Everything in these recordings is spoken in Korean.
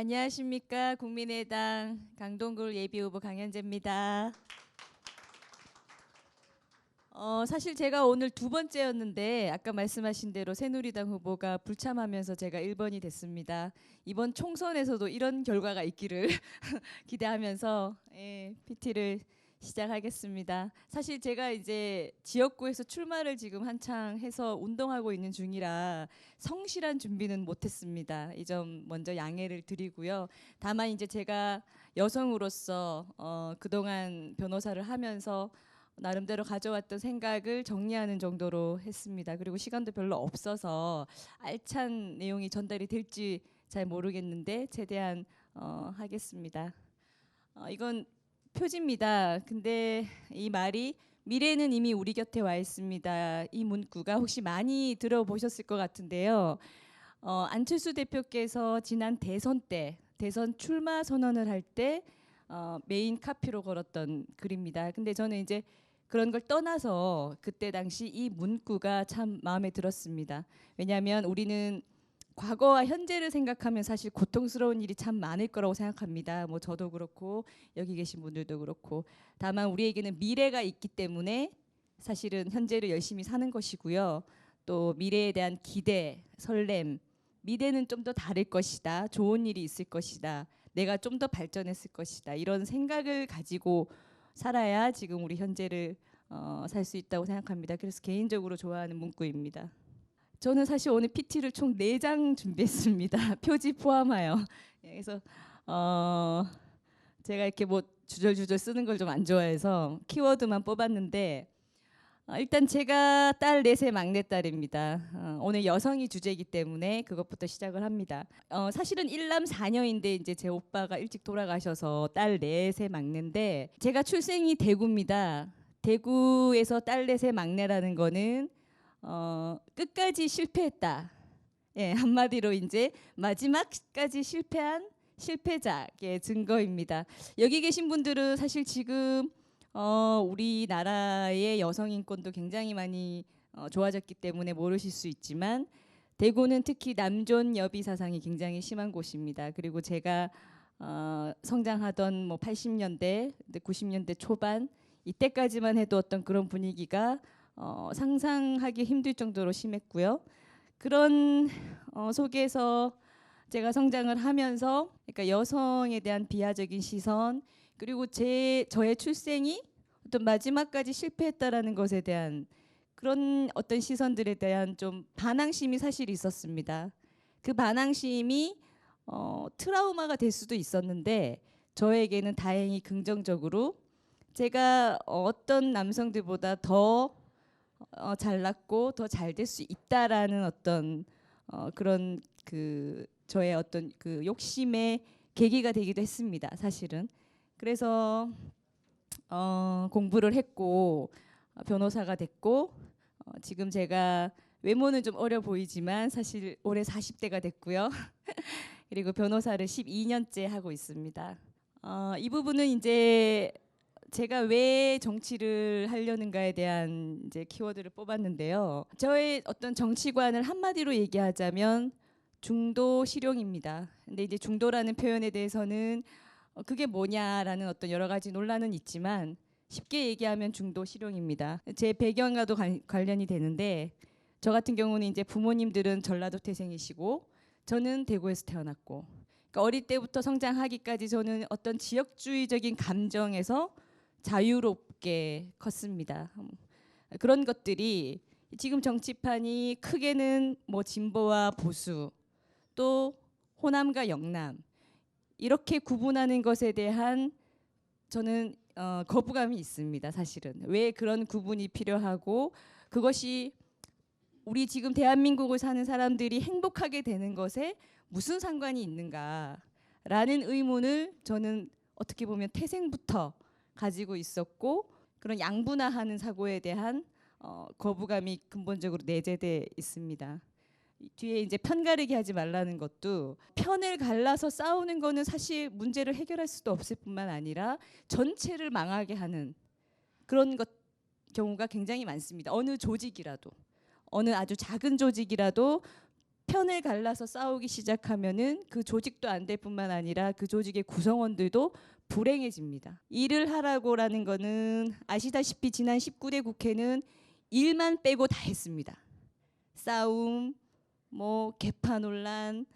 안녕하십니까. 국민의당 강동구 예비후보 강현재입니다. 사실 제가 오늘 두 번째였는데 아까 말씀하신 대로 새누리당 후보가 불참하면서 제가 1번이 됐습니다. 이번 총선에서도 이런 결과가 있기를 기대하면서 PT를 시작하겠습니다. 사실 제가 이제 지역구에서 출마를 지금 한창 해서 운동하고 있는 중이라 성실한 준비는 못했습니다. 이 점 먼저 양해를 드리고요. 다만 이제 제가 여성으로서 그동안 변호사를 하면서 나름대로 가져왔던 생각을 정리하는 정도로 했습니다. 그리고 시간도 별로 없어서 알찬 내용이 전달이 될지 잘 모르겠는데 최대한 하겠습니다. 이건 표지입니다. 근데 이 말이 미래는 이미 우리 곁에 와 있습니다. 이 문구가 혹시 많이 들어보셨을 것 같은데요. 안철수 대표께서 지난 대선 때 대선 출마 선언을 할 때 메인 카피로 걸었던 글입니다. 근데 저는 이제 그런 걸 떠나서 그때 당시 이 문구가 참 마음에 들었습니다. 왜냐하면 우리는 과거와 현재를 생각하면 사실 고통스러운 일이 참 많을 거라고 생각합니다. 뭐 저도 그렇고 여기 계신 분들도 그렇고. 다만 우리에게는 미래가 있기 때문에 사실은 현재를 열심히 사는 것이고요. 또 미래에 대한 기대, 설렘, 미래는 좀 더 다를 것이다. 좋은 일이 있을 것이다. 내가 좀 더 발전했을 것이다. 이런 생각을 가지고 살아야 지금 우리 현재를 살 수 있다고 생각합니다. 그래서 개인적으로 좋아하는 문구입니다. 저는 사실 오늘 PT를 총 4장 준비했습니다. 표지 포함하여. 그래서 제가 이렇게 뭐 주절주절 쓰는 걸 좀 안 좋아해서 키워드만 뽑았는데 일단 제가 딸 넷의 막내딸입니다. 오늘 여성이 주제이기 때문에 그것부터 시작을 합니다. 사실은 1남 4녀인데 이제 제 오빠가 일찍 돌아가셔서 딸 넷의 막내인데 제가 출생이 대구입니다. 대구에서 딸 넷의 막내라는 거는 끝까지 실패했다. 예, 한마디로 이제 마지막까지 실패한 실패자의 증거입니다. 여기 계신 분들은 사실 지금 우리나라의 여성 인권도 굉장히 많이 좋아졌기 때문에 모르실 수 있지만 대구는 특히 남존 여비 사상이 굉장히 심한 곳입니다. 그리고 제가 성장하던 뭐 80년대, 90년대 초반 이때까지만 해도 어떤 그런 분위기가 상상하기 힘들 정도로 심했고요. 그런 속에서 제가 성장을 하면서 그러니까 여성에 대한 비하적인 시선 그리고 저의 출생이 어떤 마지막까지 실패했다라는 것에 대한 그런 어떤 시선들에 대한 좀 반항심이 사실 있었습니다. 그 반항심이 트라우마가 될 수도 있었는데 저에게는 다행히 긍정적으로 제가 어떤 남성들보다 더 잘났고 더 잘 될 수 있다라는 어떤 그런 그 저의 어떤 그 욕심의 계기가 되기도 했습니다. 사실은. 그래서 공부를 했고 변호사가 됐고 지금 제가 외모는 좀 어려 보이지만 사실 올해 40대가 됐고요. 그리고 변호사를 12년째 하고 있습니다. 이 부분은 이제 제가 왜 정치를 하려는가에 대한 이제 키워드를 뽑았는데요. 저의 어떤 정치관을 한마디로 얘기하자면 중도 실용입니다. 근데 이제 중도라는 표현에 대해서는 그게 뭐냐라는 어떤 여러 가지 논란은 있지만 쉽게 얘기하면 중도 실용입니다. 제 배경과도 관련이 되는데 저 같은 경우는 이제 부모님들은 전라도 태생이시고 저는 대구에서 태어났고 그러니까 어릴 때부터 성장하기까지 저는 어떤 지역주의적인 감정에서 자유롭게 컸습니다. 그런 것들이 지금 정치판이 크게는 뭐 진보와 보수 또 호남과 영남 이렇게 구분하는 것에 대한 저는 거부감이 있습니다. 사실은 왜 그런 구분이 필요하고 그것이 우리 지금 대한민국을 사는 사람들이 행복하게 되는 것에 무슨 상관이 있는가라는 의문을 저는 어떻게 보면 태생부터 가지고 있었고 그런 양분화하는 사고에 대한 거부감이 근본적으로 내재돼 있습니다. 뒤에 이제 편가르기 하지 말라는 것도 편을 갈라서 싸우는 거는 사실 문제를 해결할 수도 없을 뿐만 아니라 전체를 망하게 하는 그런 경우가 굉장히 많습니다. 어느 조직이라도 어느 아주 작은 조직이라도 편을 갈라서 싸우기 시작하면은 그 조직도 안 될 뿐만 아니라 그 조직의 구성원들도 불행해집니다. 일을 하라고라는 거는 아시다시피 지난 19대 국회는 일만 빼고 다 했습니다. 싸움, 뭐 개파 논란,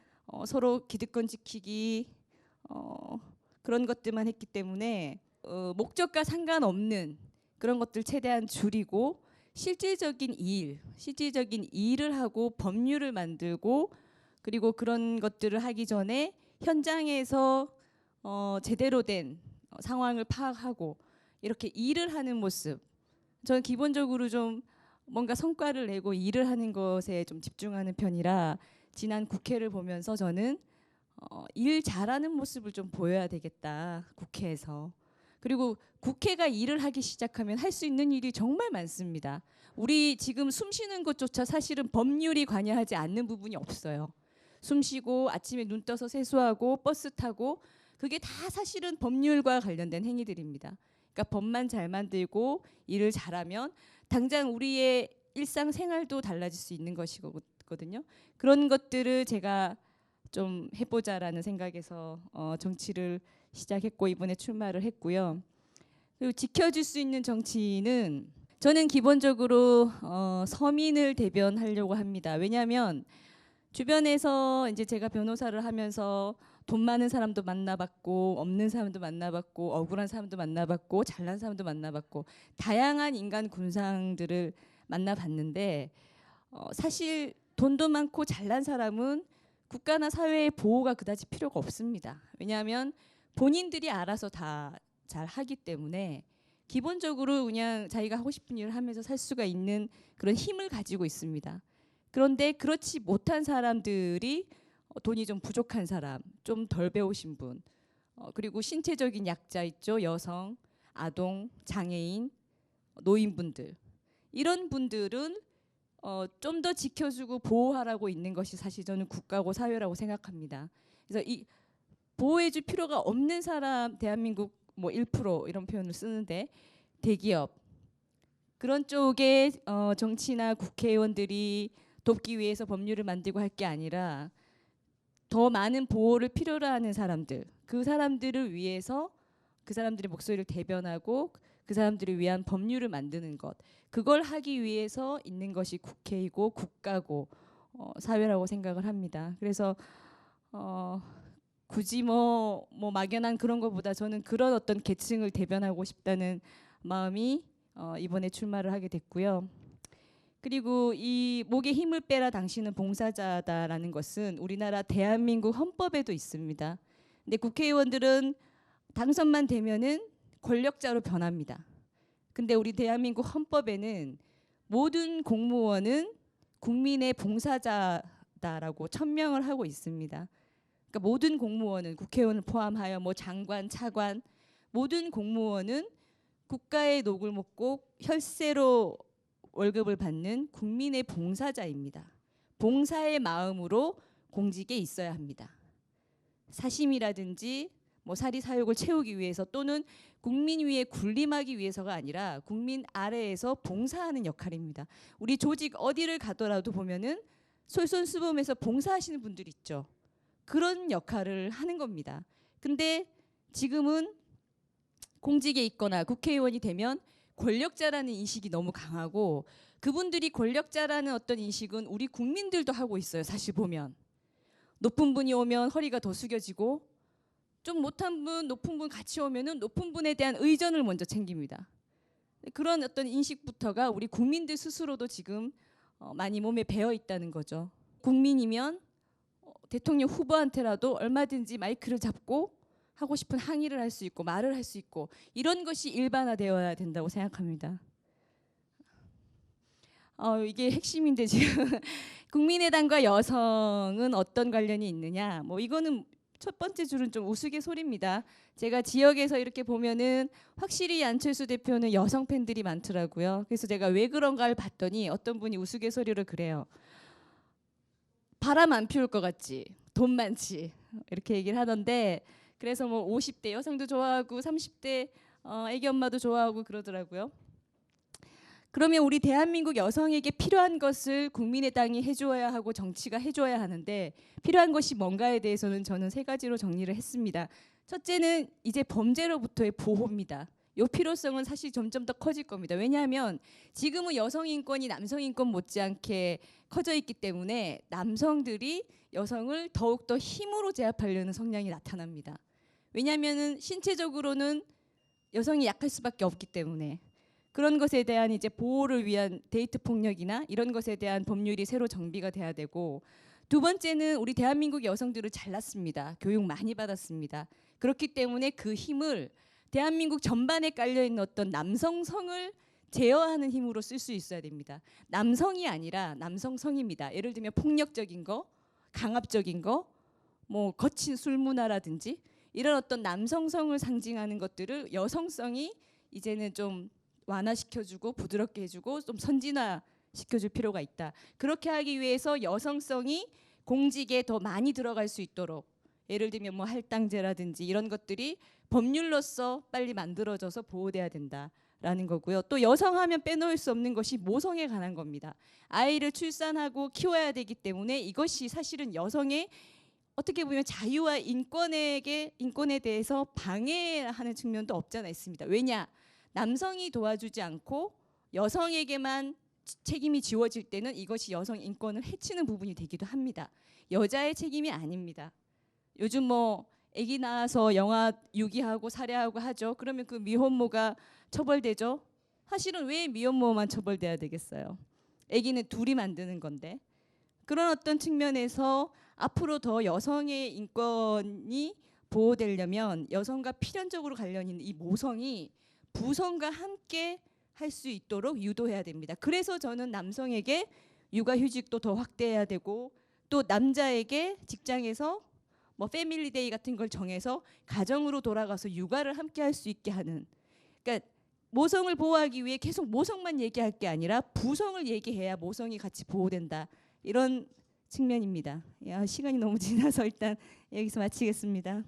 서로 기득권 지키기, 그런 것들만 했기 때문에 목적과 상관없는 그런 것들 최대한 줄이고 실질적인 일을 하고 법률을 만들고 그리고 그런 것들을 하기 전에 현장에서 제대로 된 상황을 파악하고 이렇게 일을 하는 모습. 저는 기본적으로 좀 뭔가 성과를 내고 일을 하는 것에 좀 집중하는 편이라 지난 국회를 보면서 저는 일 잘하는 모습을 좀 보여야 되겠다, 국회에서. 그리고 국회가 일을 하기 시작하면 할 수 있는 일이 정말 많습니다. 우리 지금 숨 쉬는 것조차 사실은 법률이 관여하지 않는 부분이 없어요. 숨 쉬고 아침에 눈 떠서 세수하고 버스 타고 그게 다 사실은 법률과 관련된 행위들입니다. 그러니까 법만 잘 만들고 일을 잘하면 당장 우리의 일상생활도 달라질 수 있는 것이거든요. 그런 것들을 제가 좀 해보자라는 생각에서 정치를 시작했고 이번에 출마를 했고요. 그리고 지켜줄 수 있는 정치인은 저는 기본적으로 서민을 대변하려고 합니다. 왜냐하면 주변에서 이제 제가 변호사를 하면서 돈 많은 사람도 만나봤고 없는 사람도 만나봤고 억울한 사람도 만나봤고 잘난 사람도 만나봤고 다양한 인간 군상들을 만나봤는데 사실 돈도 많고 잘난 사람은 국가나 사회의 보호가 그다지 필요가 없습니다. 왜냐하면 본인들이 알아서 다 잘 하기 때문에 기본적으로 그냥 자기가 하고 싶은 일을 하면서 살 수가 있는 그런 힘을 가지고 있습니다. 그런데 그렇지 못한 사람들이 돈이 좀 부족한 사람, 좀 덜 배우신 분, 그리고 신체적인 약자 있죠. 여성, 아동, 장애인, 노인분들. 이런 분들은 좀 더 지켜주고 보호하라고 있는 것이 사실 저는 국가고 사회라고 생각합니다. 그래서 이 보호해줄 필요가 없는 사람, 대한민국 뭐 1% 이런 표현을 쓰는데 대기업 그런 쪽에 정치나 국회의원들이 돕기 위해서 법률을 만들고 할 게 아니라 더 많은 보호를 필요로 하는 사람들, 그 사람들을 위해서 그 사람들의 목소리를 대변하고 그 사람들을 위한 법률을 만드는 것, 그걸 하기 위해서 있는 것이 국회이고 국가고 사회라고 생각을 합니다. 그래서 굳이 뭐 막연한 그런 것보다 저는 그런 어떤 계층을 대변하고 싶다는 마음이 이번에 출마를 하게 됐고요. 그리고 이 목에 힘을 빼라 당신은 봉사자다라는 것은 우리나라 대한민국 헌법에도 있습니다. 근데 국회의원들은 당선만 되면은 권력자로 변합니다. 근데 우리 대한민국 헌법에는 모든 공무원은 국민의 봉사자다라고 천명을 하고 있습니다. 그러니까 모든 공무원은 국회의원을 포함하여 뭐 장관, 차관 모든 공무원은 국가의 녹을 먹고 혈세로 월급을 받는 국민의 봉사자입니다. 봉사의 마음으로 공직에 있어야 합니다. 사심이라든지 뭐 사리사욕을 채우기 위해서 또는 국민 위에 군림하기 위해서가 아니라 국민 아래에서 봉사하는 역할입니다. 우리 조직 어디를 가더라도 보면은 솔선수범해서 봉사하시는 분들 있죠. 그런 역할을 하는 겁니다. 근데 지금은 공직에 있거나 국회의원이 되면 권력자라는 인식이 너무 강하고 그분들이 권력자라는 어떤 인식은 우리 국민들도 하고 있어요. 사실 보면 높은 분이 오면 허리가 더 숙여지고 좀 못한 분, 높은 분 같이 오면은 높은 분에 대한 의전을 먼저 챙깁니다. 그런 어떤 인식부터가 우리 국민들 스스로도 지금 많이 몸에 배어 있다는 거죠. 국민이면 대통령 후보한테라도 얼마든지 마이크를 잡고 하고 싶은 항의를 할 수 있고 말을 할 수 있고 이런 것이 일반화되어야 된다고 생각합니다. 이게 핵심인데 지금 국민의당과 여성은 어떤 관련이 있느냐? 뭐 이거는 첫 번째 줄은 좀 우스갯소리입니다. 제가 지역에서 이렇게 보면은 확실히 안철수 대표는 여성 팬들이 많더라고요. 그래서 제가 왜 그런가를 봤더니 어떤 분이 우스갯소리를 그래요. 바람 안 피울 것 같지? 돈 많지? 이렇게 얘기를 하던데 그래서 뭐 50대 여성도 좋아하고 30대 애기 엄마도 좋아하고 그러더라고요. 그러면 우리 대한민국 여성에게 필요한 것을 국민의당이 해줘야 하고 정치가 해줘야 하는데 필요한 것이 뭔가에 대해서는 저는 세 가지로 정리를 했습니다. 첫째는 이제 범죄로부터의 보호입니다. 이 필요성은 사실 점점 더 커질 겁니다. 왜냐하면 지금은 여성 인권이 남성 인권 못지않게 커져 있기 때문에 남성들이 여성을 더욱더 힘으로 제압하려는 성향이 나타납니다. 왜냐하면 신체적으로는 여성이 약할 수밖에 없기 때문에 그런 것에 대한 이제 보호를 위한 데이트 폭력이나 이런 것에 대한 법률이 새로 정비가 돼야 되고, 두 번째는 우리 대한민국 여성들을 잘났습니다. 교육 많이 받았습니다. 그렇기 때문에 그 힘을 대한민국 전반에 깔려있는 어떤 남성성을 제어하는 힘으로 쓸 수 있어야 됩니다. 남성이 아니라 남성성입니다. 예를 들면 폭력적인 거, 강압적인 거, 뭐 거친 술 문화라든지 이런 어떤 남성성을 상징하는 것들을 여성성이 이제는 좀 완화시켜주고 부드럽게 해주고 좀 선진화시켜줄 필요가 있다. 그렇게 하기 위해서 여성성이 공직에 더 많이 들어갈 수 있도록, 예를 들면 뭐 할당제라든지 이런 것들이 법률로서 빨리 만들어져서 보호돼야 된다라는 거고요. 또 여성하면 빼놓을 수 없는 것이 모성에 관한 겁니다. 아이를 출산하고 키워야 되기 때문에 이것이 사실은 여성의 어떻게 보면 자유와 인권에 대해서 방해하는 측면도 없지 않아 있습니다. 왜냐? 남성이 도와주지 않고 여성에게만 책임이 지워질 때는 이것이 여성 인권을 해치는 부분이 되기도 합니다. 여자의 책임이 아닙니다. 요즘 뭐 아기 낳아서 영아 유기하고 살해하고 하죠. 그러면 그 미혼모가 처벌되죠. 사실은 왜 미혼모만 처벌돼야 되겠어요? 아기는 둘이 만드는 건데. 그런 어떤 측면에서 앞으로 더 여성의 인권이 보호되려면 여성과 필연적으로 관련 있는 이 모성이 부성과 함께 할 수 있도록 유도해야 됩니다. 그래서 저는 남성에게 육아휴직도 더 확대해야 되고, 또 남자에게 직장에서 뭐 패밀리데이 같은 걸 정해서 가정으로 돌아가서 육아를 함께 할 수 있게 하는, 그러니까 모성을 보호하기 위해 계속 모성만 얘기할 게 아니라 부성을 얘기해야 모성이 같이 보호된다, 이런 측면입니다. 야, 시간이 너무 지나서 일단 여기서 마치겠습니다.